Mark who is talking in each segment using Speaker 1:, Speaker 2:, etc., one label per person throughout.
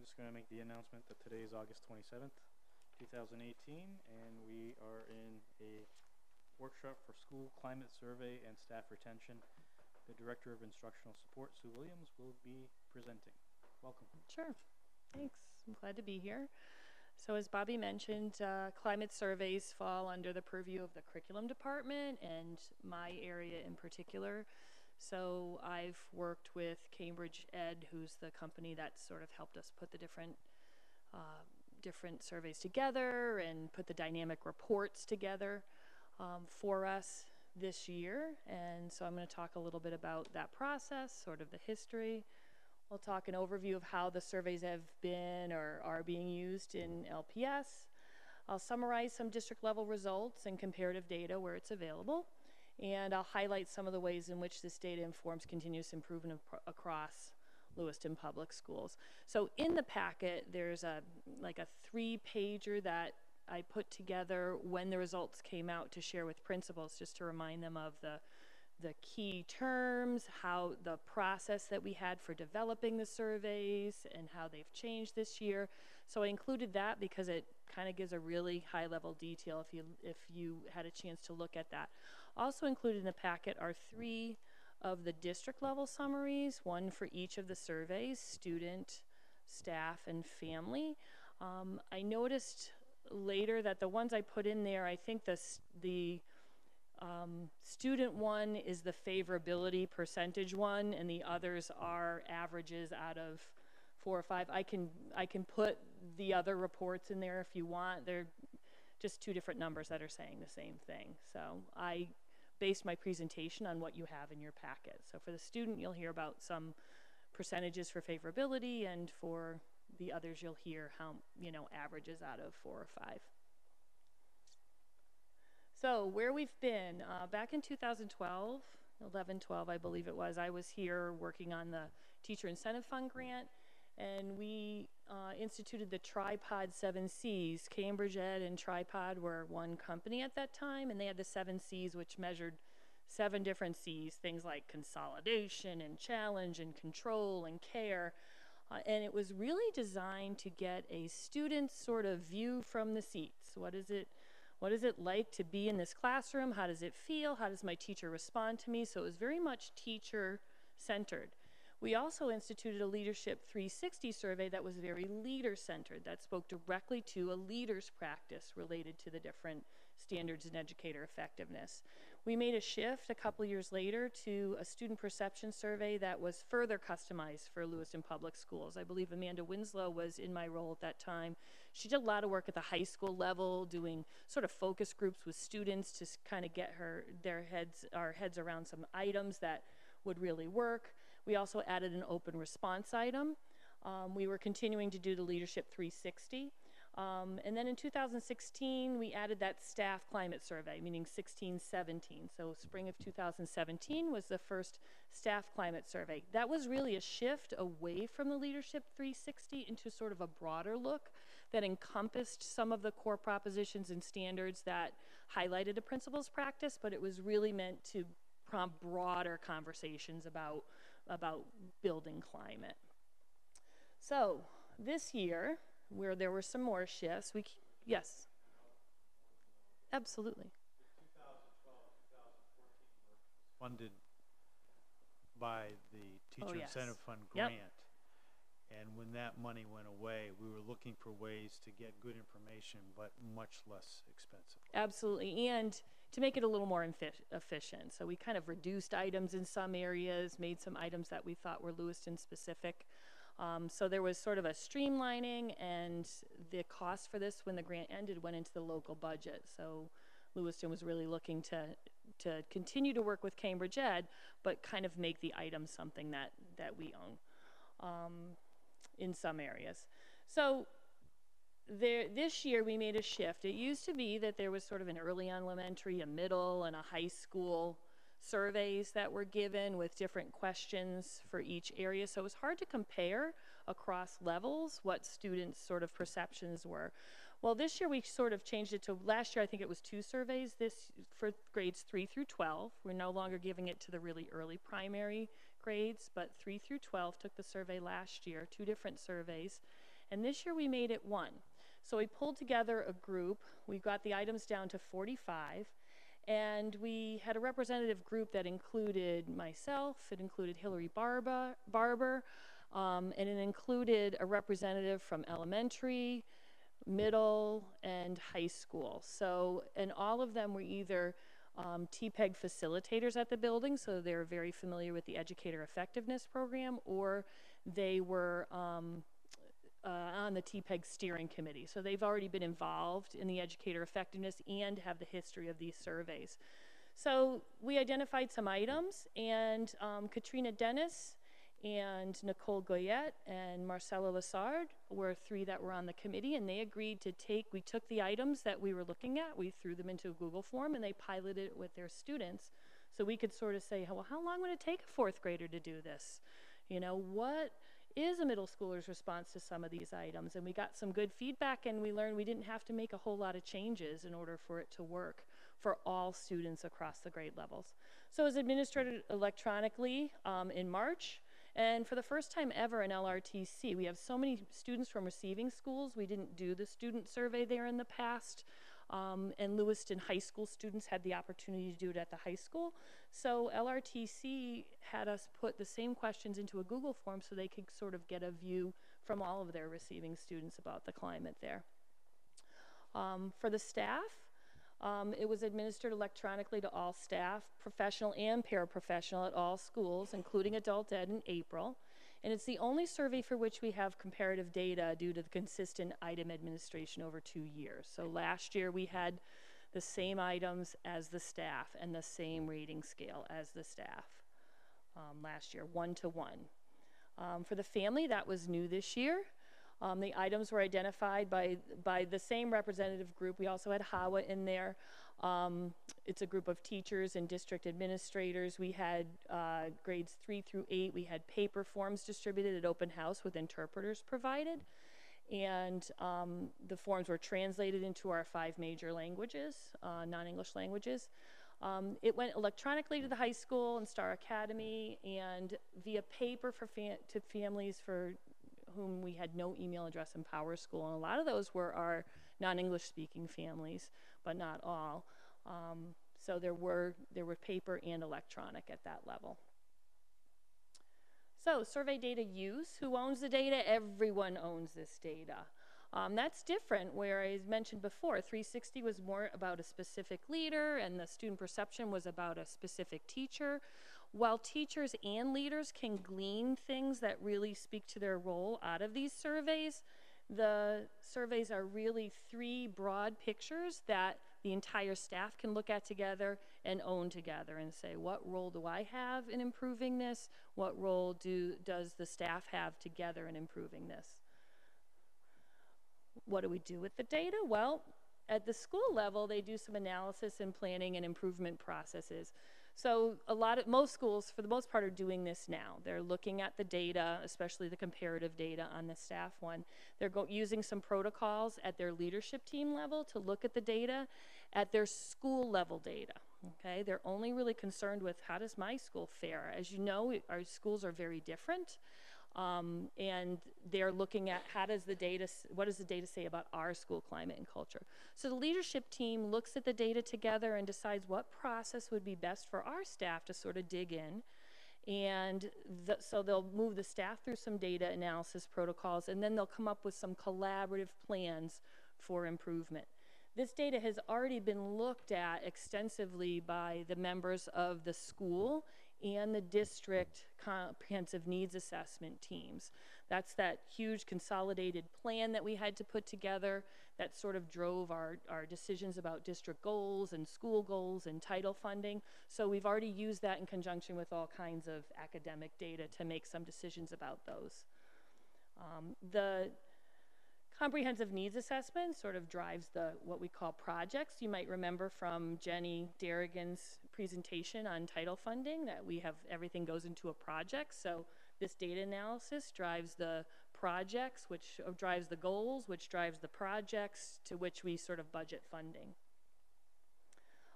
Speaker 1: just going to make the announcement that today is August 27th, 2018, and we are in a workshop for school climate survey and staff retention. The Director of Instructional Support, Sue Williams, will be presenting. Welcome.
Speaker 2: Sure. Thanks. I'm glad to be here. So as Bobby mentioned, climate surveys fall under the purview of the curriculum department and my area in particular. So I've worked with Cambridge Ed, who's the company that sort of helped us put the different surveys together and put the dynamic reports together for us this year. And so I'm going to talk a little bit about that process, sort of the history. We'll talk an overview of how the surveys have been or are being used in LPS. I'll summarize some district level results and comparative data where it's available. And I'll highlight some of the ways in which this data informs continuous improvement across Lewiston Public Schools. So in the packet, there's like a 3-pager that I put together when the results came out to share with principals, just to remind them of the key terms, how the process that we had for developing the surveys and how they've changed this year. So I included that because it kind of gives a really high level detail if you had a chance to look at that. Also included in the packet are 3 of the district level summaries, one for each of the surveys, student, staff, and family. I noticed later that the ones I put in there, I think the student one is the favorability percentage one, and the others are averages out of 4 or 5. I can put the other reports in there if you want. They're just 2 different numbers that are saying the same thing. So I based my presentation on what you have in your packet. So for the student, you'll hear about some percentages for favorability, and for the others, you'll hear how, averages out of 4 or 5. So where we've been, back in 2012, 11-12 I believe it was, I was here working on the Teacher Incentive Fund grant, and we instituted the Tripod 7 Cs. Cambridge Ed and Tripod were one company at that time, and they had the 7 Cs, which measured 7 different Cs, things like consolidation and challenge and control and care. And it was really designed to get a student sort of view from the seats. What is it like to be in this classroom? How does it feel? How does my teacher respond to me? So it was very much teacher-centered. We also instituted a Leadership 360 survey that was very leader-centered, that spoke directly to a leader's practice related to the different standards in educator effectiveness. We made a shift a couple years later to a student perception survey that was further customized for Lewiston Public Schools. I believe Amanda Winslow was in my role at that time. She did a lot of work at the high school level, doing sort of focus groups with students to kind of get our heads around some items that would really work. We also added an open response item. We were continuing to do the Leadership 360. And then in 2016, we added that staff climate survey, meaning 16-17. So spring of 2017 was the first staff climate survey. That was really a shift away from the Leadership 360 into sort of a broader look that encompassed some of the core propositions and standards that highlighted a principal's practice, but it was really meant to prompt broader conversations about building climate. So this year, where there were some more shifts, yes, absolutely.
Speaker 1: 2012, 2014 were funded by the Teacher Incentive Fund grant.
Speaker 2: Yep.
Speaker 1: And when that money went away, we were looking for ways to get good information, but much less expensive.
Speaker 2: Absolutely, and to make it a little more efficient. So we kind of reduced items in some areas, made some items that we thought were Lewiston specific. So there was sort of a streamlining, and the cost for this when the grant ended went into the local budget. So Lewiston was really looking to continue to work with Cambridge Ed, but kind of make the items something that we own. In some areas. So this year we made a shift. It used to be that there was sort of an early elementary, a middle, and a high school surveys that were given with different questions for each area. So it was hard to compare across levels what students' sort of perceptions were. Well, this year we sort of changed it to, last year I think it was 2 surveys this for grades 3 through 12. We're no longer giving it to the really early primary grades, but 3 through 12 took the survey last year, 2 different surveys. And this year we made it 1. So we pulled together a group. We got the items down to 45. And we had a representative group that included myself, it included Hillary Barber, and it included a representative from elementary, middle, and high school. So, and all of them were either TPEG facilitators at the building, so they're very familiar with the Educator Effectiveness Program, or they were on the TPEG steering committee. So they've already been involved in the educator effectiveness and have the history of these surveys. So we identified some items, and Katrina Dennis and Nicole Goyette and Marcella Lassard were 3 that were on the committee, and they agreed to we took the items that we were looking at, we threw them into a Google form, and they piloted it with their students. So we could sort of say, well, how long would it take a 4th grader to do this? You know, what is a middle schooler's response to some of these items? And we got some good feedback, and we learned we didn't have to make a whole lot of changes in order for it to work for all students across the grade levels. So it was administered electronically in March. And for the first time ever in LRTC, we have so many students from receiving schools. We didn't do the student survey there in the past. And Lewiston High School students had the opportunity to do it at the high school. So LRTC had us put the same questions into a Google form so they could sort of get a view from all of their receiving students about the climate there. For the staff, it was administered electronically to all staff, professional and paraprofessional at all schools, including adult ed, in April. And it's the only survey for which we have comparative data due to the consistent item administration over 2 years. So last year we had the same items as the staff and the same rating scale as the staff last year, 1 to 1. For the family, that was new this year. The items were identified by the same representative group. We also had HAWA in there. It's a group of teachers and district administrators. We had grades 3 through 8. We had paper forms distributed at open house with interpreters provided. And the forms were translated into our 5 major languages, non-English languages. It went electronically to the high school and Star Academy, and via paper to families for whom we had no email address in Power School. And a lot of those were our non-English speaking families, but not all. So there were paper and electronic at that level. So survey data use, who owns the data? Everyone owns this data. That's different, where I mentioned before, 360 was more about a specific leader and the student perception was about a specific teacher. While teachers and leaders can glean things that really speak to their role out of these surveys, the surveys are really 3 broad pictures that the entire staff can look at together and own together and say, what role do I have in improving this? What role does the staff have together in improving this? What do we do with the data? Well, at the school level, they do some analysis and planning and improvement processes. So most schools, for the most part, are doing this now. They're looking at the data, especially the comparative data on the staff one. They're using some protocols at their leadership team level to look at the data at their school level data. Okay, they're only really concerned with how does my school fare. As you know, our schools are very different. And they're looking at what does the data say about our school climate and culture. So the leadership team looks at the data together and decides what process would be best for our staff to sort of dig in. And so they'll move the staff through some data analysis protocols, and then they'll come up with some collaborative plans for improvement. This data has already been looked at extensively by the members of the school and the district comprehensive needs assessment teams. That's that huge consolidated plan that we had to put together that sort of drove our decisions about district goals and school goals and title funding. So we've already used that in conjunction with all kinds of academic data to make some decisions about those. The comprehensive needs assessment sort of drives what we call projects. You might remember from Jenny Darrigan's presentation on title funding that everything goes into a project. So this data analysis drives the projects, which drives the goals, which drives the projects to which we sort of budget funding.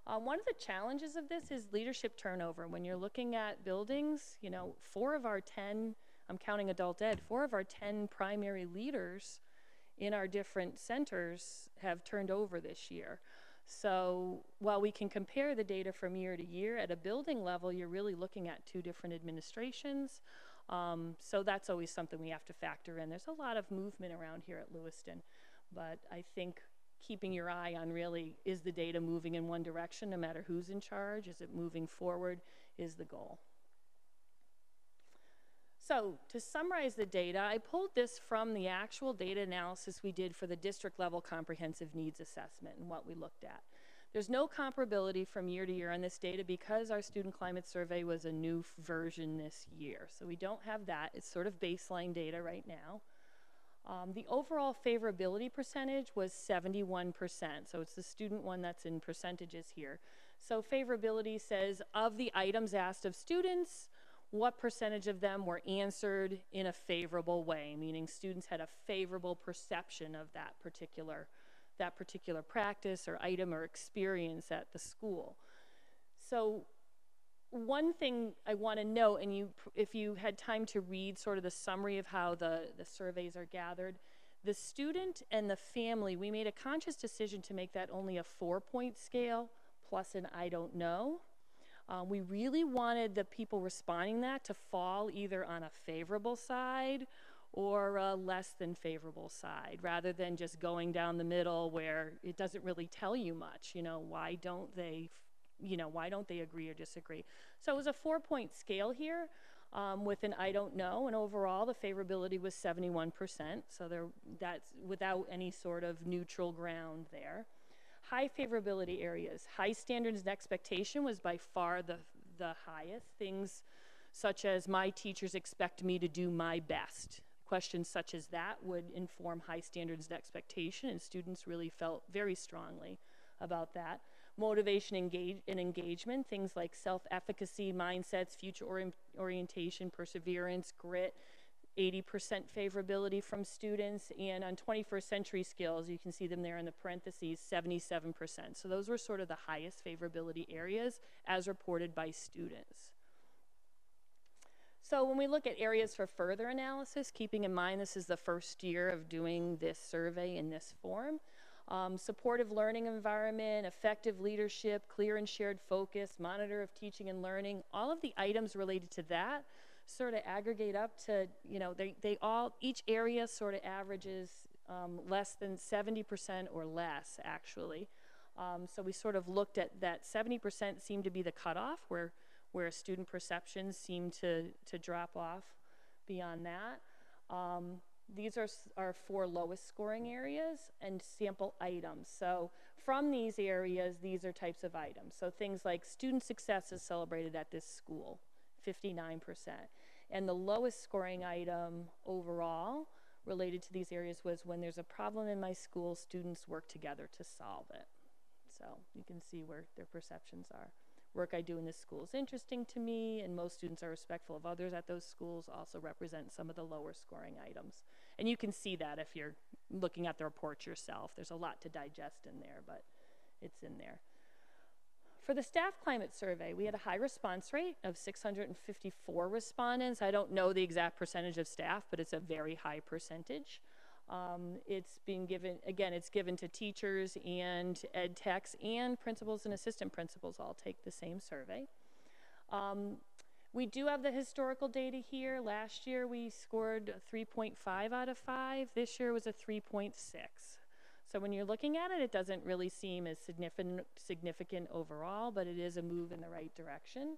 Speaker 2: One of the challenges of this is leadership turnover. When you're looking at buildings, 4 of our 10 I'm counting adult ed, 4 of our 10 primary leaders in our different centers have turned over this year. So while we can compare the data from year to year, at a building level, you're really looking at 2 different administrations. So that's always something we have to factor in. There's a lot of movement around here at Lewiston, but I think keeping your eye on really, is the data moving in one direction no matter who's in charge? Is it moving forward is the goal. So to summarize the data, I pulled this from the actual data analysis we did for the district level comprehensive needs assessment and what we looked at. There's no comparability from year to year on this data because our student climate survey was a new version this year. So we don't have that. It's sort of baseline data right now. The overall favorability percentage was 71%. So it's the student one that's in percentages here. So favorability says of the items asked of students, what percentage of them were answered in a favorable way, meaning students had a favorable perception of that particular practice or item or experience at the school. So one thing I want to note, and if you had time to read sort of the summary of how the surveys are gathered, the student and the family, we made a conscious decision to make that only a 4-point scale plus an I don't know. We really wanted the people responding that to fall either on a favorable side or a less than favorable side, rather than just going down the middle where it doesn't really tell you much. You know, why don't they agree or disagree? So it was a 4-point scale here with an I don't know, and overall the favorability was 71%. So that's without any sort of neutral ground there. High favorability areas. High standards and expectation was by far the highest. Things such as my teachers expect me to do my best. Questions such as that would inform high standards and expectation, and students really felt very strongly about that. Motivation and engagement, things like self-efficacy, mindsets, future orientation, perseverance, grit, 80% favorability from students, and on 21st century skills, you can see them there in the parentheses, 77%. So those were sort of the highest favorability areas as reported by students. So when we look at areas for further analysis, keeping in mind this is the first year of doing this survey in this form, supportive learning environment, effective leadership, clear and shared focus, monitor of teaching and learning, all of the items related to that sort of aggregate up to, you know, each area sort of averages less than 70% or less, actually. So we sort of looked at that 70% seemed to be the cutoff where student perceptions seem to drop off beyond that. These are our 4 lowest scoring areas and sample items. So from these areas, these are types of items. So things like student success is celebrated at this school, 59%. And the lowest scoring item overall related to these areas was when there's a problem in my school, students work together to solve it. So you can see where their perceptions are. Work I do in this school is interesting to me, and most students are respectful of others at those schools also represent some of the lower scoring items. And you can see that if you're looking at the report yourself. There's a lot to digest in there, but it's in there. For the staff climate survey, we had a high response rate of 654 respondents. I don't know the exact percentage of staff, but it's a very high percentage. It's being given, again, it's given to teachers and ed techs, and principals and assistant principals all take the same survey. We do have the historical data here. Last year we scored 3.5 out of 5. This year was a 3.6. So when you're looking at it, it doesn't really seem as significant overall, but it is a move in the right direction.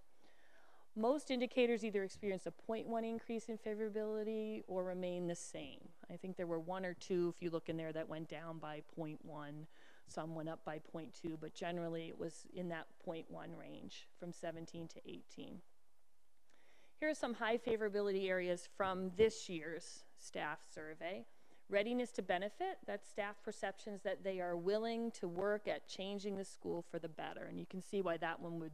Speaker 2: Most indicators either experience a 0.1 increase in favorability or remain the same. I think there were 1 or 2, if you look in there, that went down by 0.1. Some went up by 0.2, but generally it was in that 0.1 range from 17 to 18. Here are some high favorability areas from this year's staff survey. Readiness to benefit, that's staff perceptions that they are willing to work at changing the school for the better. And you can see why that one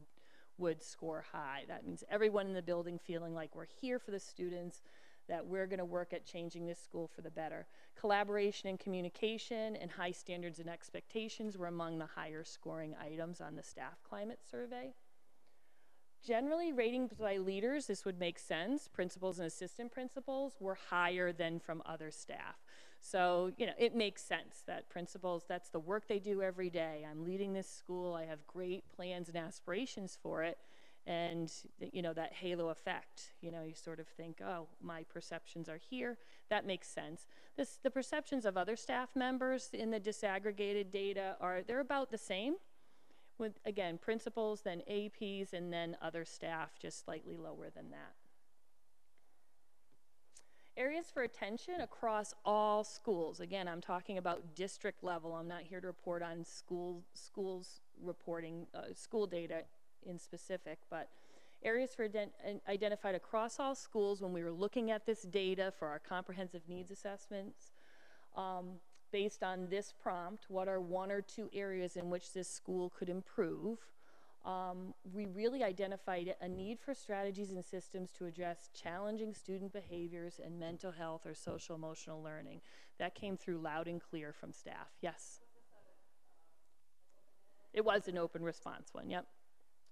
Speaker 2: would score high. That means everyone in the building feeling like we're here for the students, that we're going to work at changing this school for the better. Collaboration and communication and high standards and expectations were among the higher scoring items on the staff climate survey. Generally, ratings by leaders, this would make sense. Principals and assistant principals were higher than from other staff. So, you know, it makes sense that principals, that's the work they do every day. I'm leading this school, I have great plans and aspirations for it. And, you know, that halo effect, you know, you sort of think, oh, my perceptions are here. That makes sense. The perceptions of other staff members in the disaggregated data they're about the same. With, again, principals, then APs, and then other staff just slightly lower than that. Areas for attention across all schools. Again, I'm talking about district level. I'm not here to report on schools reporting school data in specific, but areas for identified across all schools when we were looking at this data for our comprehensive needs assessments. Based on this prompt, what are 1 or 2 areas in which this school could improve? We really identified a need for strategies and systems to address challenging student behaviors and mental health or social emotional learning. That came through loud and clear from staff. Yes? It was an open response one, yep.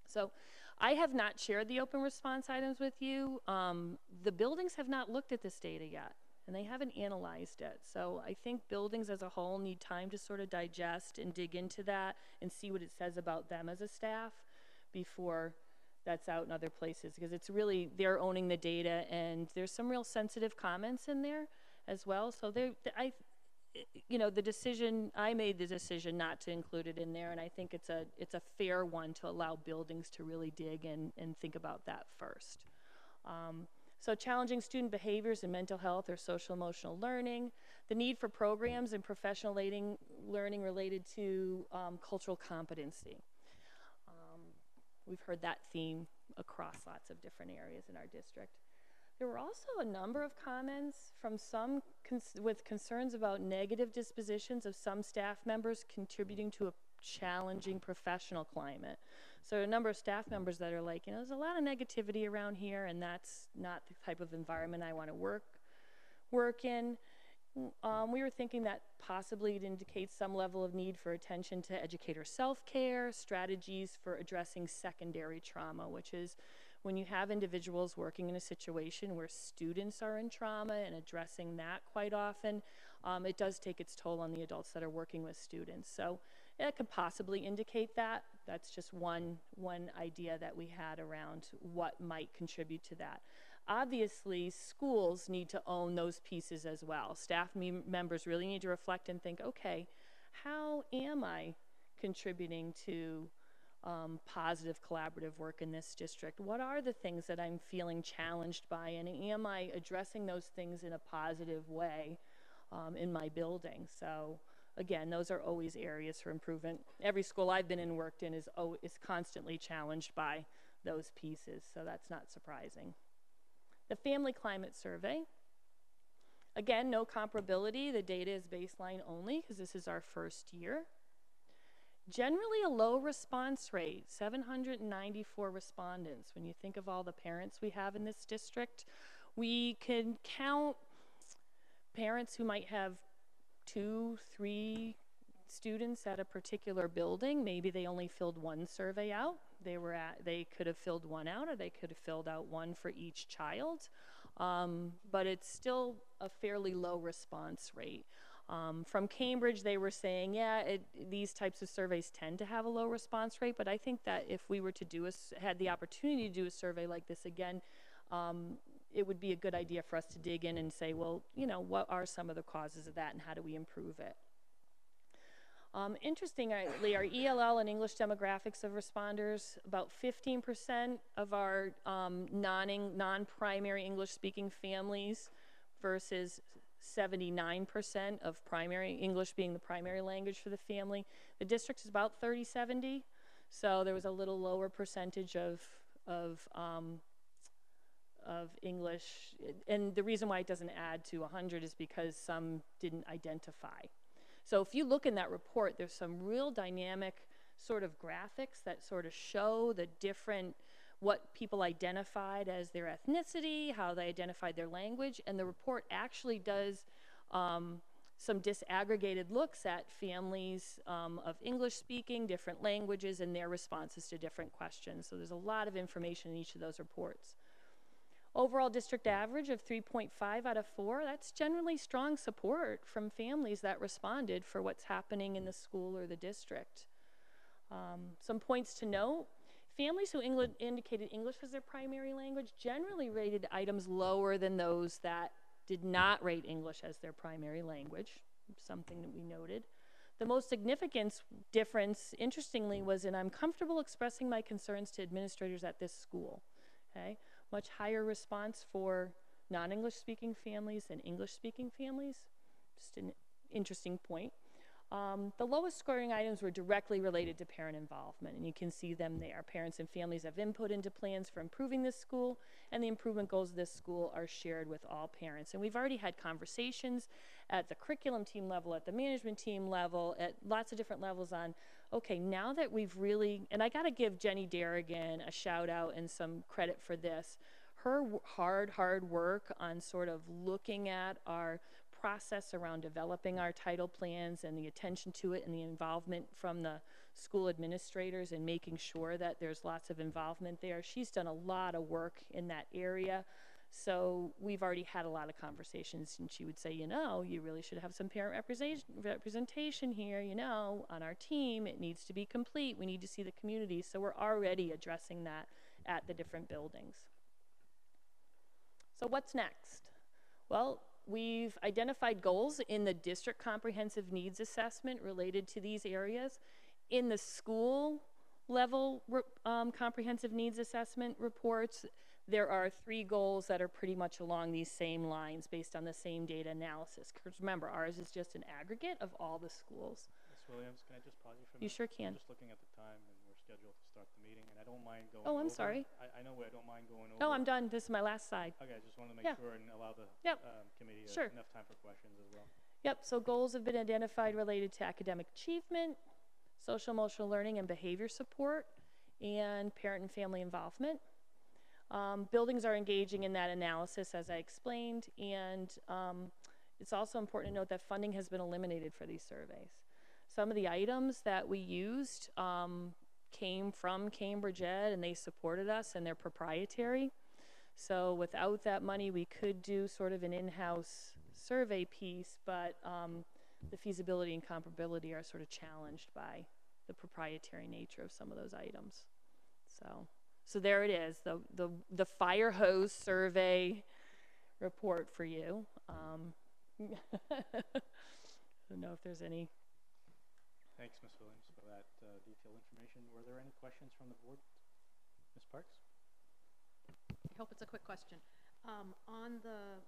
Speaker 2: So I have not shared the open response items with you. The buildings have not looked at this data yet, and they haven't analyzed it. So I think buildings as a whole need time to sort of digest and dig into that and see what it says about them as a staff before that's out in other places, because it's really, they're owning the data, and there's some real sensitive comments in there as well. So you know, I made the decision not to include it in there, and I think it's a fair one to allow buildings to really dig and think about that first. So challenging student behaviors and mental health or social emotional learning, the need for programs and professional learning related to cultural competency. We've heard that theme across lots of different areas in our district. There were also a number of comments from some with concerns about negative dispositions of some staff members contributing to a challenging professional climate. So a number of staff members that are like, you know, there's a lot of negativity around here, and that's not the type of environment I want to work in. We were thinking that possibly it indicates some level of need for attention to educator self-care, strategies for addressing secondary trauma, which is when you have individuals working in a situation where students are in trauma and addressing that quite often, it does take its toll on the adults that are working with students. So it could possibly indicate that. That's just one idea that we had around what might contribute to that. Obviously, schools need to own those pieces as well. Staff members really need to reflect and think, okay, how am I contributing to positive collaborative work in this district? What are the things that I'm feeling challenged by, and am I addressing those things in a positive way in my building? So again, those are always areas for improvement. Every school I've been in and worked in is constantly challenged by those pieces, so that's not surprising. The Family Climate Survey. Again, no comparability. The data is baseline only because this is our first year. Generally a low response rate, 794 respondents. When you think of all the parents we have in this district, we can count parents who might have 2, 3 students at a particular building. Maybe they only filled one survey out. They could have filled one out, or they could have filled out one for each child. But it's still a fairly low response rate. From Cambridge, they were saying, yeah, these types of surveys tend to have a low response rate, but I think that if we were to had the opportunity to do a survey like this again, it would be a good idea for us to dig in and say, well, you know, what are some of the causes of that and how do we improve it? Interestingly, our ELL and English demographics of responders, about 15% of our non-primary English-speaking families versus 79% of primary English being the primary language for the family. The district is about 30-70, so there was a little lower percentage of English, and the reason why it doesn't add to 100 is because some didn't identify. So if you look in that report, there's some real dynamic sort of graphics that sort of show the different, what people identified as their ethnicity, how they identified their language, and the report actually does some disaggregated looks at families of English-speaking, different languages, and their responses to different questions. So there's a lot of information in each of those reports. Overall district average of 3.5 out of 4, that's generally strong support from families that responded for what's happening in the school or the district. Some points to note: families who indicated English as their primary language generally rated items lower than those that did not rate English as their primary language, something that we noted. The most significant difference, interestingly, was in I'm comfortable expressing my concerns to administrators at this school. Okay? Much higher response for non-English speaking families than English speaking families. Just an interesting point. The lowest scoring items were directly related to parent involvement, and you can see them there. Parents and families have input into plans for improving this school, and the improvement goals of this school are shared with all parents. And we've already had conversations at the curriculum team level, at the management team level, at lots of different levels on, okay, now that we've really, and I gotta give Jenny Darrigan a shout out and some credit for this. Her hard work on sort of looking at our process around developing our title plans and the attention to it and the involvement from the school administrators and making sure that there's lots of involvement there. She's done a lot of work in that area. So we've already had a lot of conversations, and she would say, you know, you really should have some parent representation here, you know, on our team. It needs to be complete. We need to see the community. So we're already addressing that at the different buildings. So what's next? Well, we've identified goals in the district comprehensive needs assessment related to these areas. In the school level comprehensive needs assessment reports, there are 3 goals that are pretty much along these same lines based on the same data analysis. Because remember, ours is just an aggregate of all the schools.
Speaker 1: Ms. Williams, can I just pause you for a minute?
Speaker 2: You sure can.
Speaker 1: I'm just looking at the time, and we're scheduled to start the meeting, and I don't mind going
Speaker 2: Oh, I'm
Speaker 1: over.
Speaker 2: sorry.
Speaker 1: I know I don't mind going over.
Speaker 2: Oh, I'm done. This is my last slide.
Speaker 1: Okay, I just wanted to make sure and allow the committee
Speaker 2: Sure.
Speaker 1: enough time for questions as well.
Speaker 2: Yep, so goals have been identified related to academic achievement, social emotional learning and behavior support, and parent and family involvement. Buildings are engaging in that analysis, as I explained, and it's also important to note that funding has been eliminated for these surveys. Some of the items that we used came from Cambridge Ed, and they supported us, and they're proprietary. So without that money, we could do sort of an in-house survey piece, but the feasibility and comparability are sort of challenged by the proprietary nature of some of those items. So there it is, the fire hose survey report for you. I don't know if there's any.
Speaker 1: Thanks, Ms. Williams, for that detailed information. Were there any questions from the board? Ms. Parks?
Speaker 3: I hope it's a quick question. On the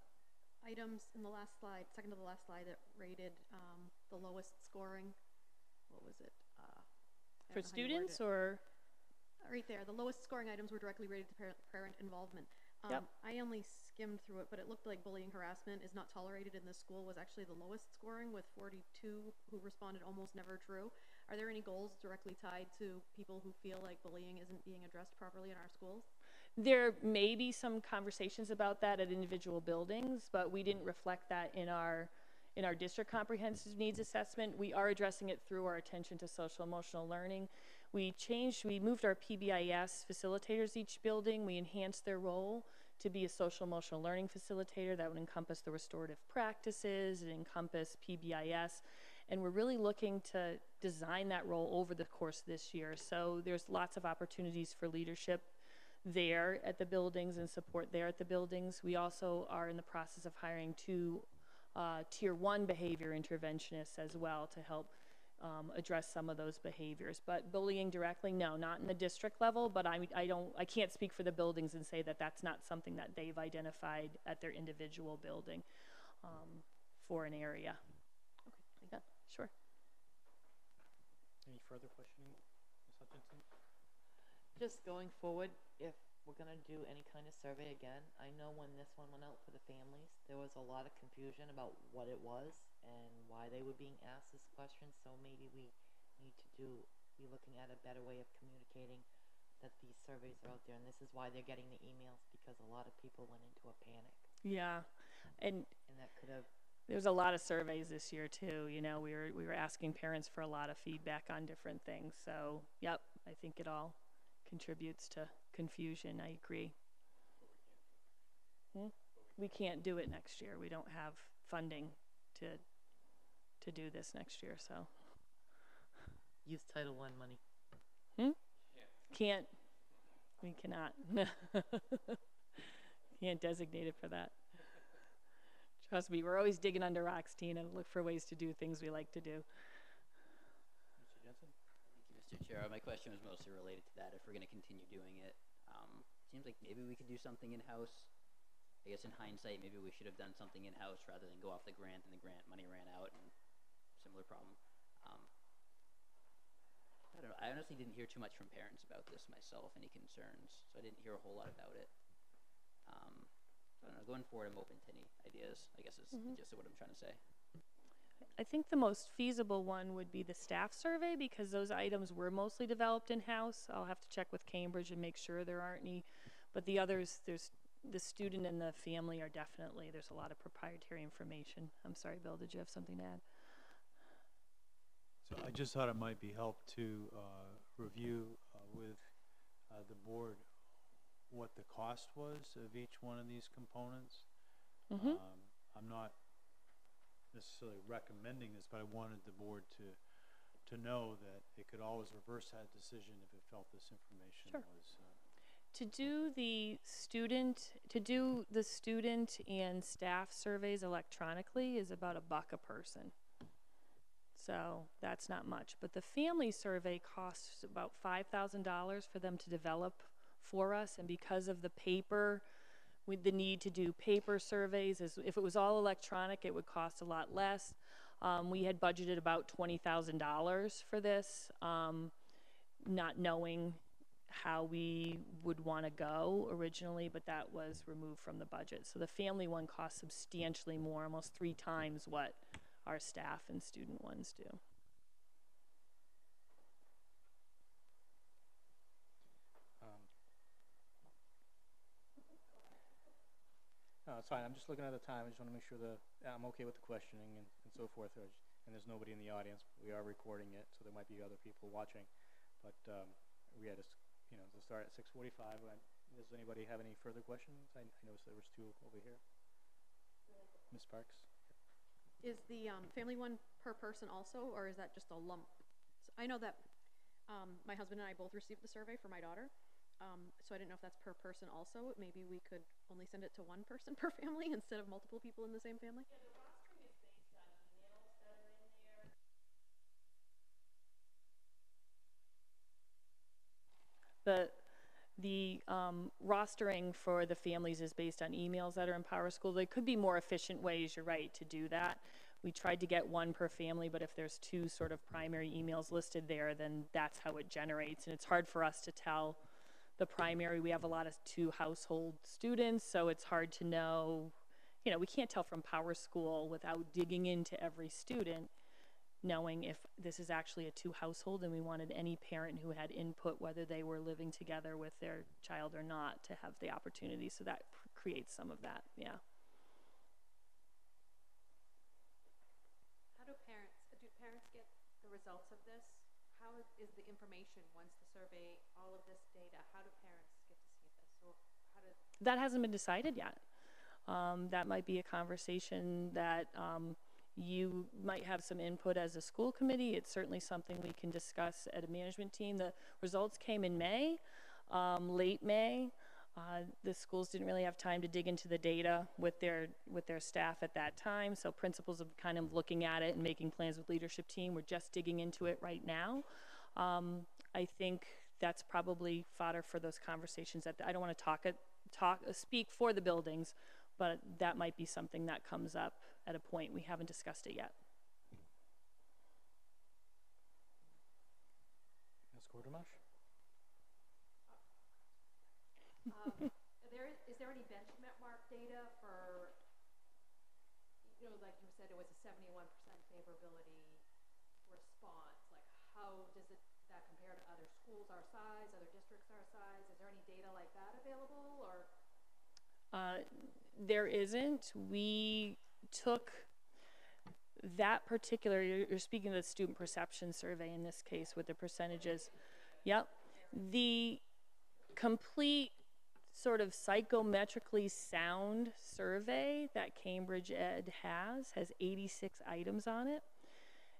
Speaker 3: items in the last slide, second to the last slide, that rated the lowest scoring, what was it?
Speaker 2: For students or?
Speaker 3: Right there, the lowest scoring items were directly rated to parent involvement.
Speaker 2: Yep.
Speaker 3: I only skimmed through it, but it looked like bullying harassment is not tolerated in this school was actually the lowest scoring, with 42 who responded almost never true. Are there any goals directly tied to people who feel like bullying isn't being addressed properly in our schools?
Speaker 2: There may be some conversations about that at individual buildings, but we didn't reflect that in our district comprehensive needs assessment. We are addressing it through our attention to social emotional learning. We moved our PBIS facilitators each building. We enhanced their role to be a social emotional learning facilitator. That would encompass the restorative practices, it encompass PBIS, and we're really looking to design that role over the course of this year. So there's lots of opportunities for leadership there at the buildings and support there at the buildings. We also are in the process of hiring 2 Tier 1 behavior interventionists as well to help address some of those behaviors. But bullying directly, no, not in the district level, but I can't speak for the buildings and say that that's not something that they've identified at their individual building for an area. Okay, yeah, sure.
Speaker 1: Any further questioning, Ms. Hutchinson?
Speaker 4: Just going forward, if we're going to do any kind of survey again, I know when this one went out for the families, there was a lot of confusion about what it was and why they were being asked this question. So maybe we need to be looking at a better way of communicating that these surveys are out there, and this is why they're getting the emails, because a lot of people went into a panic.
Speaker 2: Yeah, and
Speaker 4: that could have
Speaker 2: There's a lot of surveys this year too. You know, we were asking parents for a lot of feedback on different things. So, yep, I think it all contributes to confusion. I agree. We can't do it next year. We don't have funding to do this next year. So,
Speaker 4: Use Title I money.
Speaker 2: can't. We cannot. Can't designate it for that. Trust me, we're always digging under rocks, Tina, to look for ways to do things we like to do.
Speaker 1: Mr. Jensen?
Speaker 5: Thank you, Mr. Chair. My question was mostly related to that. If we're going to continue doing it, seems like maybe we could do something in-house. I guess in hindsight, maybe we should have done something in-house rather than go off the grant and the grant money ran out and similar problem. I don't know. I honestly didn't hear too much from parents about this myself, any concerns, so I didn't hear a whole lot about it. I don't know. Going forward, I'm open to any ideas, I guess is the gist of what I'm trying to say.
Speaker 2: I think the most feasible one would be the staff survey because those items were mostly developed in-house. I'll have to check with Cambridge and make sure there aren't any. But the others, there's the student and the family are definitely, there's a lot of proprietary information. I'm sorry, Bill, did you have something to add?
Speaker 6: So I just thought it might be helpful to review with the board what the cost was of each one of these components. I'm not necessarily recommending this, but I wanted the board to know that it could always reverse that decision if it felt this information was.
Speaker 2: To do the student and staff surveys electronically is about $1 a person. So that's not much. But the family survey costs about $5,000 for them to develop for us. And because of the paper, with the need to do paper surveys, if it was all electronic, it would cost a lot less. We had budgeted about $20,000 for this, not knowing how we would want to go originally, but that was removed from the budget. So the family one costs substantially more, almost 3 times what our staff and student ones do.
Speaker 1: No, it's fine. I'm just looking at the time. I just want to make sure I'm okay with the questioning and so forth. And there's nobody in the audience. We are recording it, so there might be other people watching. But we had to start at 6:45. Does anybody have any further questions? I noticed there was 2 over here. Ms. Parks?
Speaker 3: Is the family one per person also, or is that just a lump? So I know that my husband and I both received the survey for my daughter, so I didn't know if that's per person also. Maybe we could only send it to 1 person per family instead of multiple people in the same family.
Speaker 2: Yeah, the rostering is based on emails that are in there. The rostering for the families is based on emails that are in PowerSchool. There could be more efficient ways, you're right, to do that. We tried to get 1 per family, but if there's 2 sort of primary emails listed there, then that's how it generates. And it's hard for us to tell the primary. We have a lot of 2 household students, so it's hard to know. You know, we can't tell from PowerSchool without digging into every student, knowing if this is actually a 2 household, and we wanted any parent who had input, whether they were living together with their child or not, to have the opportunity. So that creates some of that, yeah.
Speaker 3: How do parents get the results of this? How is the information once the survey, all of this data, how do parents get to see this? Or how do...
Speaker 2: That hasn't been decided yet. That might be a conversation that you might have some input as a school committee. It's certainly something we can discuss at a management team. The results came in May, late May. The schools didn't really have time to dig into the data with their staff at that time, so principals are kind of looking at it and making plans with leadership team. We're just digging into it right now. I think that's probably fodder for those conversations. I don't want to speak for the buildings, but that might be something that comes up at a point. We haven't discussed it yet.
Speaker 1: Ms. Quartermash?
Speaker 3: Is there any benchmark data for, like you said, it was a 71% favorability response. Like, how does that compare to other schools our size, other districts our size? Is there any data like that available, or?
Speaker 2: There isn't. We took that particular, you're speaking of the student perception survey in this case with the percentages. Yep. The complete sort of psychometrically sound survey that Cambridge Ed has 86 items on it.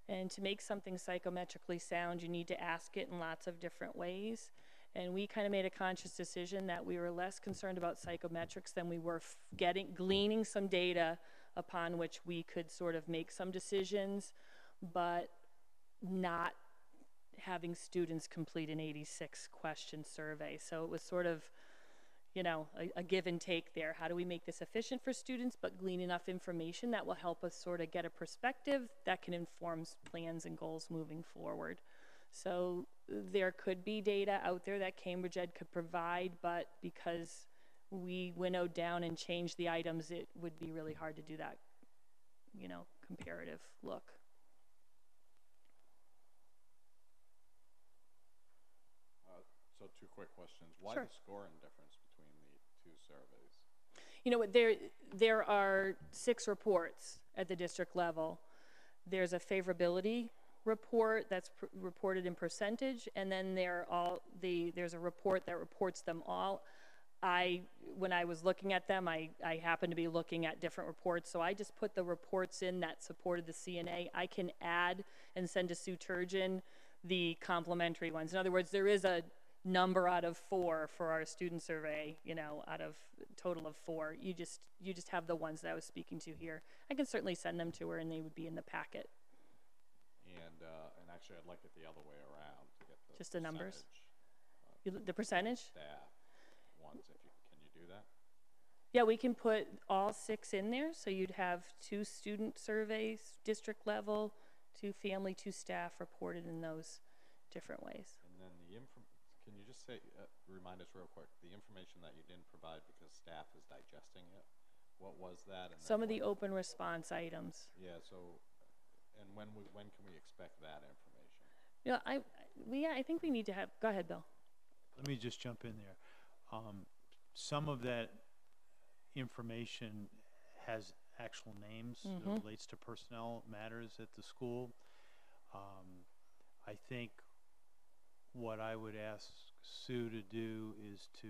Speaker 2: And to make something psychometrically sound, you need to ask it in lots of different ways. And we kind of made a conscious decision that we were less concerned about psychometrics than we were gleaning some data upon which we could sort of make some decisions, but not having students complete an 86 question survey. So it was sort of, you know, a give and take there. How do we make this efficient for students, but glean enough information that will help us sort of get a perspective that can inform plans and goals moving forward. So there could be data out there that Cambridge Ed could provide, but because we winnowed down and changed the items, it would be really hard to do that, you know, comparative look.
Speaker 7: So 2 quick questions. Why
Speaker 2: Sure.
Speaker 7: the scoring difference between the 2 surveys?
Speaker 2: You know, there are 6 reports at the district level. There's a favorability report that's reported in percentage, and then there's a report that reports them all. When I was looking at them, I happened to be looking at different reports, so I just put the reports in that supported the CNA. I can add and send to Sue Turgeon the complementary ones. In other words, there is a number out of 4 for our student survey, you know, out of total of 4. You just have the ones that I was speaking to here. I can certainly send them to her, and they would be in the packet.
Speaker 7: And actually, I'd like it the other way around to get the
Speaker 2: Just the numbers?
Speaker 7: percentage,
Speaker 2: The percentage?
Speaker 7: staff ones. Can you do that?
Speaker 2: Yeah, we can put all 6 in there, so you'd have 2 student surveys, district level, 2 family, 2 staff reported in those different ways.
Speaker 7: And then can you just say, remind us real quick, the information that you didn't provide because staff is digesting it, what was that? And
Speaker 2: Some
Speaker 7: then
Speaker 2: of the open response items.
Speaker 7: Yeah, so, and when can we expect that information?
Speaker 2: Yeah, I think we need to have, go ahead, Bill.
Speaker 6: Let me just jump in there. Some of that information has actual names. It relates to personnel matters at the school. I think what I would ask Sue to do is to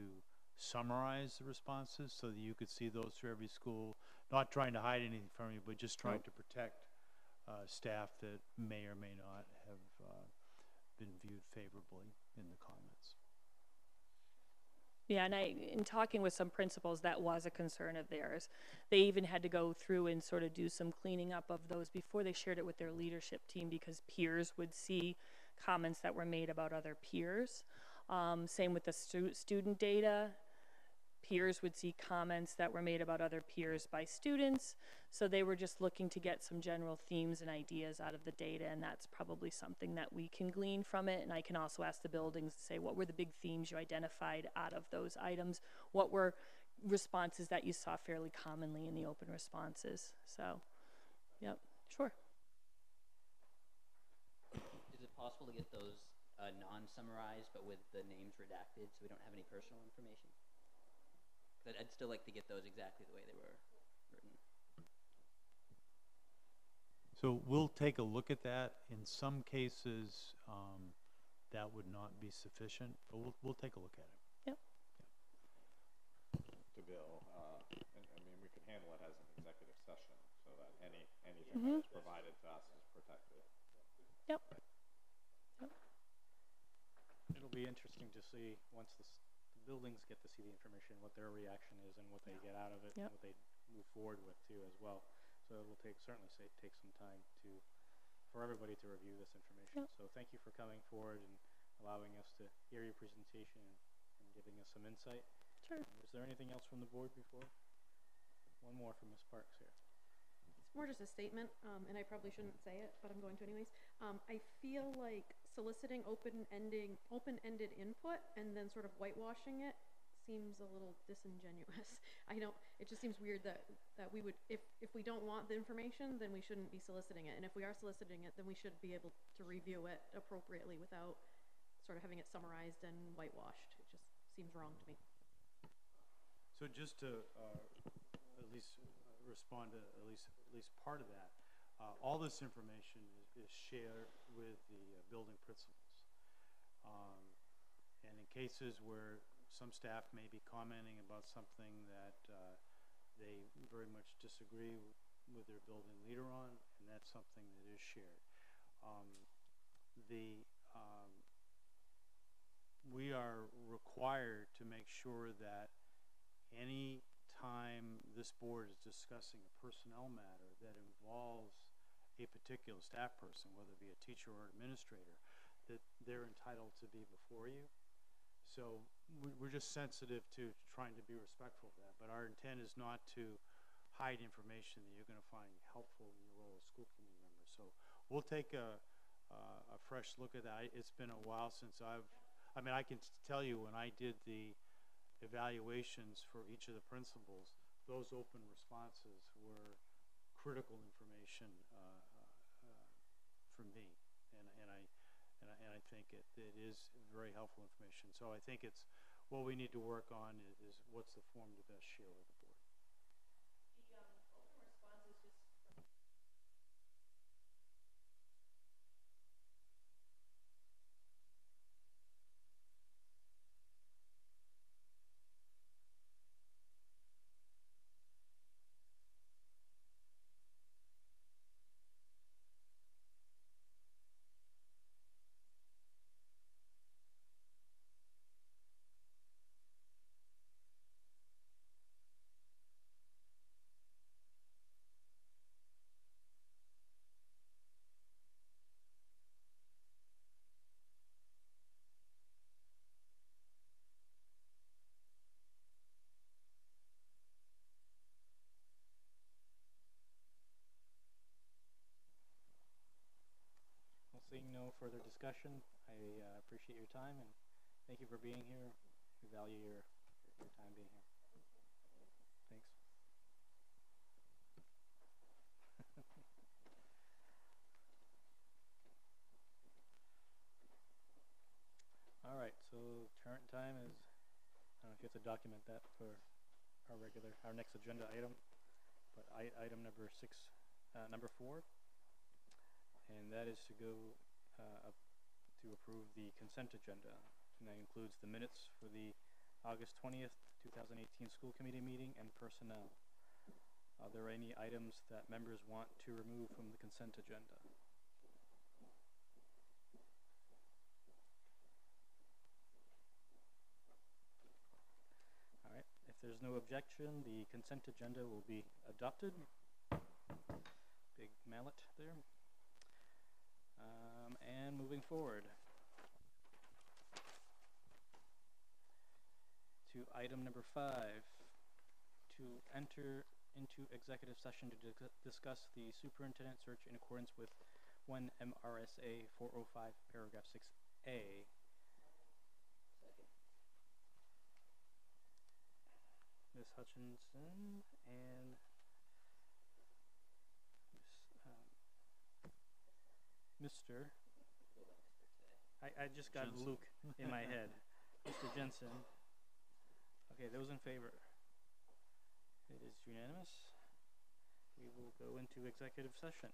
Speaker 6: summarize the responses so that you could see those through every school, not trying to hide anything from you, but just trying to protect staff that may or may not have been viewed favorably in the comments.
Speaker 2: Yeah, and in talking with some principals, that was a concern of theirs. They even had to go through and sort of do some cleaning up of those before they shared it with their leadership team, because peers would see comments that were made about other peers. Same with the student data. Peers would see comments that were made about other peers by students. So they were just looking to get some general themes and ideas out of the data, and that's probably something that we can glean from it. And I can also ask the buildings to say, what were the big themes you identified out of those items? What were responses that you saw fairly commonly in the open responses? So, yep, sure.
Speaker 5: Is it possible to get those non-summarized but with the names redacted so we don't have any personal information? I'd still like to get those exactly the way they were written.
Speaker 6: So we'll take a look at that. In some cases, that would not be sufficient, but we'll take a look at it.
Speaker 2: Yep.
Speaker 7: To Bill, I mean, we could handle it as an executive session so that anything that is provided to us is protected.
Speaker 2: Yep.
Speaker 1: It'll be interesting to see once the buildings get to see the information, what their reaction is and what they get out of it, and what they move forward with too as well. So it will certainly take some time for everybody to review this information.
Speaker 2: Yep.
Speaker 1: So thank you for coming forward and allowing us to hear your presentation and giving us some insight.
Speaker 2: Sure.
Speaker 1: Is there anything else from the board before? One more from Ms. Parks here.
Speaker 3: It's more just a statement, and I probably shouldn't say it, but I'm going to anyways. I feel like soliciting open-ended input and then sort of whitewashing it seems a little disingenuous. I know it just seems weird that we would, if we don't want the information, then we shouldn't be soliciting it, and if we are soliciting it, then we should be able to review it appropriately without sort of having it summarized and whitewashed. It just seems wrong to me.
Speaker 6: So just to at least respond to at least part of that, All this information is shared with the building principals. And in cases where some staff may be commenting about something that they very much disagree with their building leader on, and that's something that is shared. We are required to make sure that any time this board is discussing a personnel matter that involves a particular staff person, whether it be a teacher or administrator, that they're entitled to be before you. So we're just sensitive to trying to be respectful of that, but our intent is not to hide information that you're going to find helpful in your role as school committee member. So we'll take a fresh look at that. It's been a while since I can tell you when I did the evaluations for each of the principals, those open responses were critical information for me, and I think it is very helpful information. So I think it's what we need to work on is what's the form to best share with the board.
Speaker 2: The open response is just
Speaker 1: Well, seeing no further discussion, I appreciate your time and thank you for being here. We value your time being here. Thanks. All right, so current time is, I don't know if you have to document that for our next agenda item, but item number 4, and that is to go to approve the consent agenda, and that includes the minutes for the August 20th, 2018 school committee meeting and personnel. Are there any items that members want to remove from the consent agenda? All right, if there's no objection, the consent agenda will be adopted. Big mallet there. And moving forward to item number 5, to enter into executive session to discuss the superintendent search in accordance with 1 MRSA 405 paragraph 6A. Ms. Hutchinson and Mr. I just got
Speaker 6: Jensen.
Speaker 1: Luke in my head. Mr. Jensen. Okay, those in favor? It is unanimous. We will go into executive session.